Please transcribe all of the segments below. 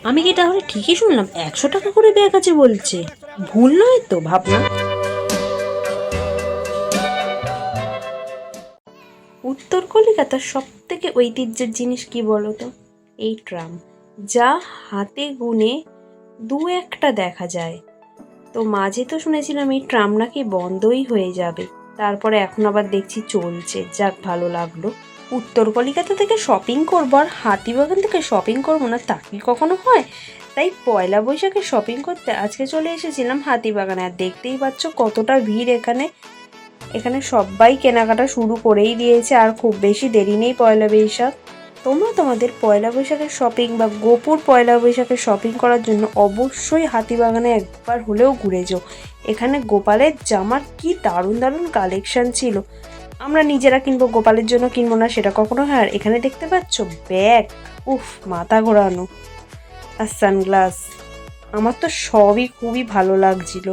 আমি কি তাহলে ঠিকই শুনলাম 100 টাকা করে ব্যাগ আছে বলছে? ভুল নয় তো ভাবনা? উত্তর কলকাতার সব থেকে ঐতিহ্যের জিনিস কি বলো তো? এই ট্রাম, যা হাতে গুনে দু একটা দেখা যায়। তো মাঝে তো শুনেছিলাম এই ট্রাম নাকি বন্ধই হয়ে যাবে, তারপরে এখন আবার দেখছি চলছে, যাক ভালো লাগলো। উত্তর কলকাতা থেকে শপিং করবো আর হাতিবাগান থেকে শপিং করবো না, তা কি কখনো হয়? তাই পয়লা বৈশাখে শপিং করতে আজকে চলে এসেছিলাম হাতিবাগানে। আর দেখতেই পাচ্ছ কতটা ভিড় এখানে। এখানে সবাই কেনাকাটা শুরু করেই দিয়েছে, আর খুব বেশি দেরি নেই পয়লা বৈশাখ। তোমরা তোমাদের পয়লা বৈশাখের শপিং বা গোপুর পয়লা বৈশাখের শপিং করার জন্য অবশ্যই হাতিবাগানে একবার হলেও ঘুরে যাও। এখানে গোপালের জামার কি দারুণ দারুণ কালেকশন ছিল। আমরা নিজেরা কিনবো, গোপালের জন্য কিনবো না সেটা কখনো হয়? আর এখানে দেখতে পাচ্ছ ব্যাগ, উফ মাথা ঘোরানো, আর সানগ্লাস। আমার তো সবই খুবই ভালো লাগছিল।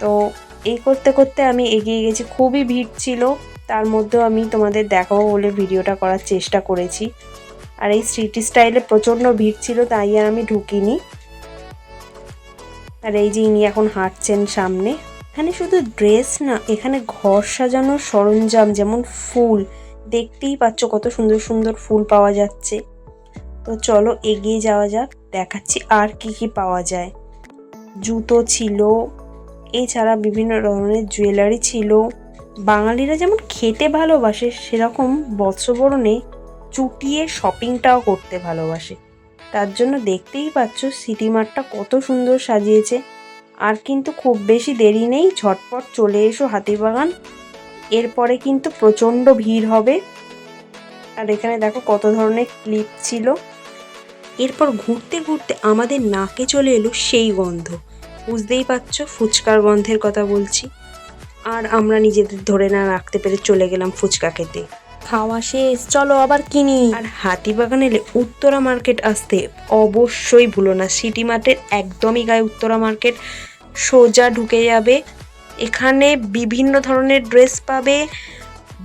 তো এই করতে করতে আমি এগিয়ে গেছি, খুবই ভিড় ছিল, তার মধ্যেও আমি তোমাদের দেখাবো বলে ভিডিওটা করার চেষ্টা করেছি। আর এই স্ট্রিট স্টাইলে প্রচণ্ড ভিড় ছিল, তাই আর আমি ঢুকিনি। আর এই যে ইনি এখন হাঁটছেন সামনে। এখানে শুধু ড্রেস না, এখানে ঘর সাজানোর সরঞ্জাম, যেমন ফুল, দেখতেই পাচ্ছ কত সুন্দর সুন্দর ফুল পাওয়া যাচ্ছে। তো চলো এগিয়ে যাওয়া যাক, দেখাচ্ছি আর কি কি পাওয়া যায়। জুতো ছিল, এছাড়া বিভিন্ন ধরনের জুয়েলারি ছিল। বাঙালিরা যেমন খেতে ভালোবাসে, সেরকম বর্ষবরণে চুটিয়ে শপিংটাও করতে ভালোবাসে। তার জন্য দেখতেই পাচ্ছ সিটি মার্টটা কত সুন্দর সাজিয়েছে। আর কিন্তু খুব বেশি দেরি নেই, ঝটপট চলে এসো হাতিবাগান, এরপরে কিন্তু প্রচণ্ড ভিড় হবে। আর এখানে দেখো কত ধরনের ক্লিপ ছিল। এরপর ঘুরতে ঘুরতে আমাদের নাকে চলে এলো সেই গন্ধ, বুঝতেই পারছো ফুচকার গন্ধের কথা বলছি। আর আমরা নিজেদের ধরে না রাখতে পেরে চলে গেলাম ফুচকা খেতে। খাওয়া শেষ, চলো আবার কিনি। আর হাতিবাগান এলে উত্তরা মার্কেট আসতে অবশ্যই ভুলো না। সিটি মার্টের একদমই গায়ে উত্তরা মার্কেট, সোজা ঢুকে যাবে। এখানে বিভিন্ন ধরনের ড্রেস পাবে,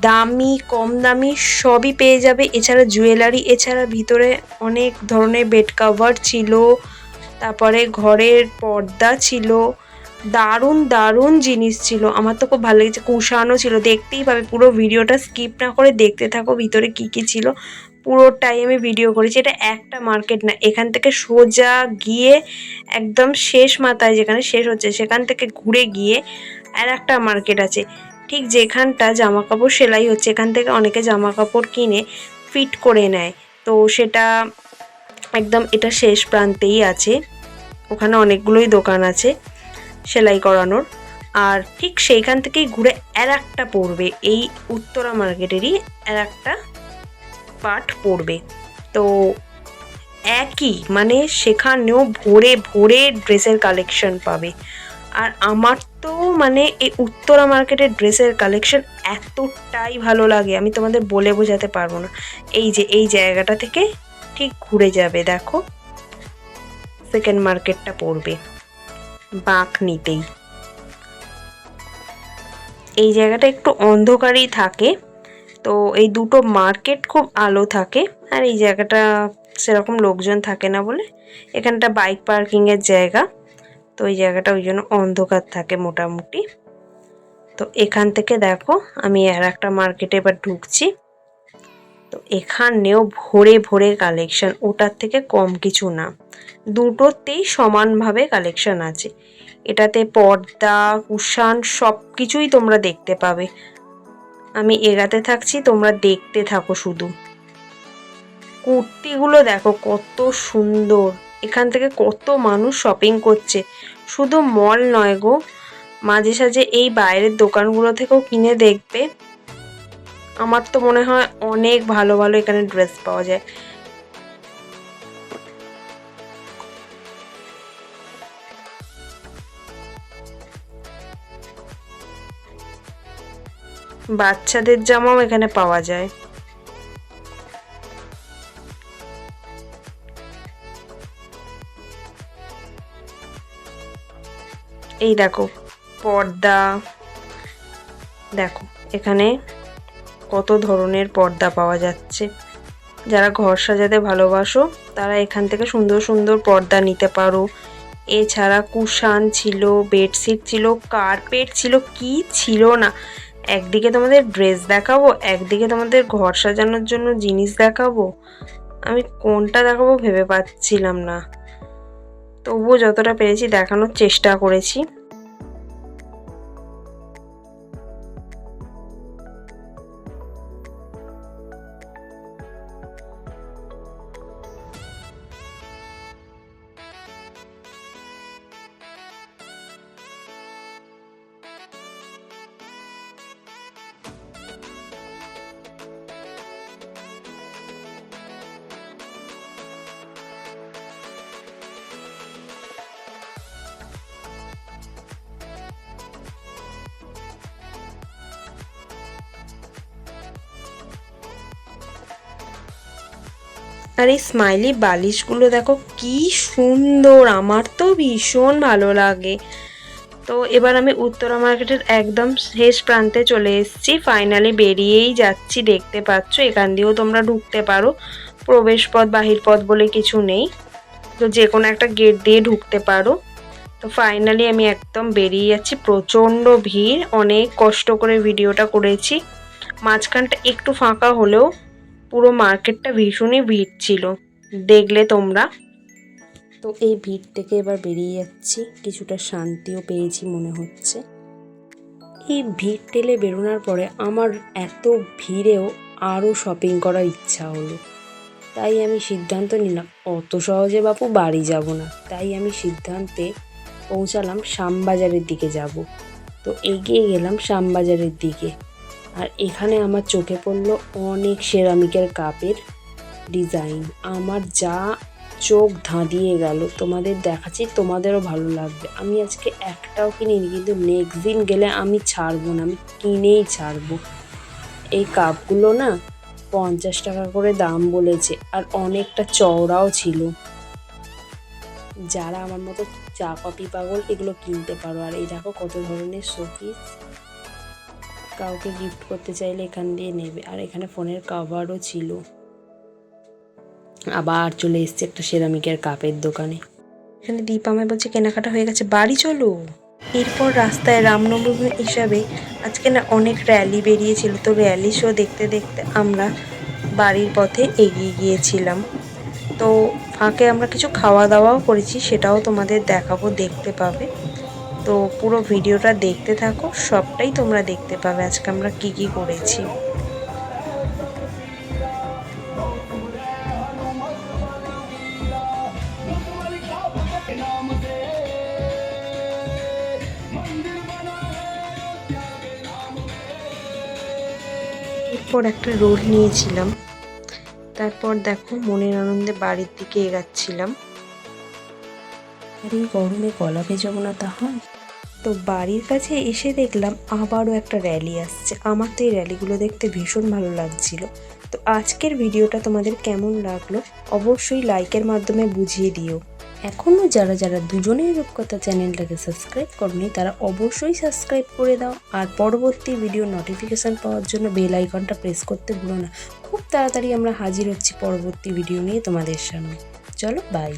দামি কম দামি সবই পেয়ে যাবে। এছাড়া জুয়েলারি, এছাড়া ভিতরে অনেক ধরনের বেড কভার ছিল, তারপরে ঘরের পর্দা ছিল, দারুণ দারুণ জিনিস ছিল। আমার তো খুব ভালো লেগেছে, কুশানও ছিল, দেখতেই পাবে। পুরো ভিডিওটা স্কিপ না করে দেখতে থাকো ভিতরে কি কি ছিল। পুরোটাই আমি ভিডিও করেছি। এটা একটা মার্কেট না, এখান থেকে সোজা গিয়ে একদম শেষ মাথায় যেখানে শেষ হচ্ছে সেখান থেকে ঘুরে গিয়ে আর একটা মার্কেট আছে, ঠিক যেখানটা জামা কাপড় সেলাই হচ্ছে। এখান থেকে অনেকে জামা কাপড় কিনে ফিট করে নেয়। তো সেটা একদম এটা শেষ প্রান্তেই আছে, ওখানে অনেকগুলোই দোকান আছে সেলাই করানোর। আর ঠিক সেইখান থেকেই ঘুরে আর একটা পড়বে, এই উত্তরা মার্কেটেরই আর একটা পার্ট পড়বে। তো একই মানে সেখানেও ভোরে ভোরে ড্রেসের কালেকশন পাবে। আর আমার তো মানে এই উত্তরা মার্কেটের ড্রেসের কালেকশন এতটাই ভালো লাগে, আমি তোমাদের বলে বোঝাতে পারবো না। এই যে এই জায়গাটা থেকে ঠিক ঘুরে যাবে, দেখো সেকেন্ড মার্কেটটা পড়বে বাঁক নিতেই। এই জায়গাটা একটু অন্ধকারই থাকে, তো এই দুটো মার্কেট খুব আলো থাকে। আর এই জায়গাটা সেরকম লোকজন থাকে না বলে এখানটা বাইক পার্কিংয়ের জায়গা, তো এই জায়গাটা ওই জন্য অন্ধকার থাকে মোটামুটি। তো এখান থেকে দেখো আমি আর একটা মার্কেটে এবার ঢুকছি। তো এখানেও ভোরে ভোরে কালেকশন, ওটার থেকে কম কিছু না, দুটোতেই সমানভাবে কালেকশন আছে। এটাতে পর্দা, কুশান সব কিছুই তোমরা দেখতে পাবে। আমি এগাতে থাকছি, তোমরা দেখতে থাকো শুধু। কুর্তিগুলো দেখো কত সুন্দর, এখান থেকে কত মানুষ শপিং করছে। শুধু মল নয় গো, মাঝে সাঝে এই বাইরের দোকানগুলো থেকেও কিনে দেখবে। আমার তো মনে হয় অনেক ভালো ভালো এখানে ড্রেস পাওয়া যায়। বাচ্চাদের জামাও এখানে পাওয়া যায়। এই দেখো পর্দা, দেখো এখানে কত ধরনের পর্দা পাওয়া যাচ্ছে। যারা ঘর সাজাতে ভালোবাসো তারা এখান থেকে সুন্দর সুন্দর পর্দা নিতে পারো। এছাড়া কুশান ছিল, বেডশিট ছিল, কার্পেট ছিল, কি ছিল না। একদিকে তোমাদের ড্রেস দেখাবো, একদিকে তোমাদের ঘর সাজানোর জন্য জিনিস দেখাবো, আমি কোনটা দেখাবো ভেবে পাচ্ছিলাম না। তবুও যতটা পেরেছি দেখানোর চেষ্টা করেছি। আর এই স্মাইলি বালিশগুলো দেখো কি সুন্দর, আমার তো ভীষণ ভালো লাগে। তো এবার আমি উত্তরা মার্কেটের একদম শেষ প্রান্তে চলে এসেছি, ফাইনালি বেরিয়েই যাচ্ছি। দেখতে পাচ্ছ এখান দিয়েও তোমরা ঢুকতে পারো, প্রবেশ পথ বাহির পথ বলে কিছু নেই, তো যে কোনো একটা গেট দিয়ে ঢুকতে পারো। তো ফাইনালি আমি একদম বেরিয়ে যাচ্ছি। প্রচণ্ড ভিড়, অনেক কষ্ট করে ভিডিওটা করেছি। মাঝখানটা একটু ফাঁকা হলেও পুরো মার্কেটটা ভীষণই ভিড় ছিল, দেখলে তোমরা। তো এই ভিড় থেকে এবার বেরিয়ে যাচ্ছি, কিছুটা শান্তিও পেয়েছি মনে হচ্ছে। এই ভিড় ঠেলে বেরোনোর পরে আমার এত ভিড়েও আরও শপিং করার ইচ্ছা হলো। তাই আমি সিদ্ধান্ত নিলাম অত সহজে বাপু বাড়ি যাব না। তাই আমি সিদ্ধান্তে পৌঁছালাম শ্যামবাজারের দিকে যাব। তো এগিয়ে গেলাম শ্যামবাজারের দিকে। আর এখানে আমার চোখে পড়লো অনেক সেরামিকের কাপের ডিজাইন, আমার যা চোখ ধাঁধিয়ে গেল। তোমাদের দেখাচ্ছি, তোমাদেরও ভালো লাগবে। আমি আজকে একটাও কিনিনি, কিন্তু নেক্সট দিন গেলে আমি ছাড়বো না, আমি কিনেই ছাড়বো। এই কাপগুলো না 50 টাকা করে দাম বলেছে, আর অনেকটা চওড়াও ছিল। যারা আমার মতো চা কফি পাগল এগুলো কিনতে পারো। আর এই দেখো কত ধরনের শোপিস, কাউকে গিফট করতে চাইলে এখান দিয়ে নেবে। আর এখানে ফোনের কভারও ছিল। আবার চলে এসছে একটা সেরামিকের কাপের দোকানে। এখানে দীপ আমায় বলছে কেনাকাটা হয়ে গেছে, বাড়ি চলো। এরপর রাস্তায় রামনবমী হিসাবে আজকে না অনেক র্যালি বেরিয়েছিল, তো র্যালি শো দেখতে দেখতে আমরা বাড়ির পথে এগিয়ে গিয়েছিলাম। তো ফাঁকে আমরা কিছু খাওয়া দাওয়াও করেছি, সেটাও তোমাদের দেখাবো, দেখতে পাবে। তো পুরো ভিডিওটা দেখতে থাকো, সবটাই তোমরা দেখতে পাবে আজকে আমরা কি কি করেছি। এরপর একটা রোল নিয়েছিলাম, তারপর দেখো মনের আনন্দে বাড়ির দিকে এগাচ্ছিলাম। আর এই গরমে গলা ভেজাবো না তা হয়। তো বাড়ির কাছে এসে দেখলাম আবারও একটা র্যালি আসছে। আমার তো এই র্যালিগুলো দেখতে ভীষণ ভালো লাগছিল। তো আজকের ভিডিওটা তোমাদের কেমন লাগলো অবশ্যই লাইকের মাধ্যমে বুঝিয়ে দিও। এখনও যারা যারা দুজনেই রূপকথা চ্যানেলটাকে সাবস্ক্রাইব করনি তারা অবশ্যই সাবস্ক্রাইব করে দাও। আর পরবর্তী ভিডিও নোটিফিকেশান পাওয়ার জন্য বেল আইকনটা প্রেস করতে ভুলো না। খুব তাড়াতাড়ি আমরা হাজির হচ্ছি পরবর্তী ভিডিও নিয়ে তোমাদের সামনে। চলো বাই।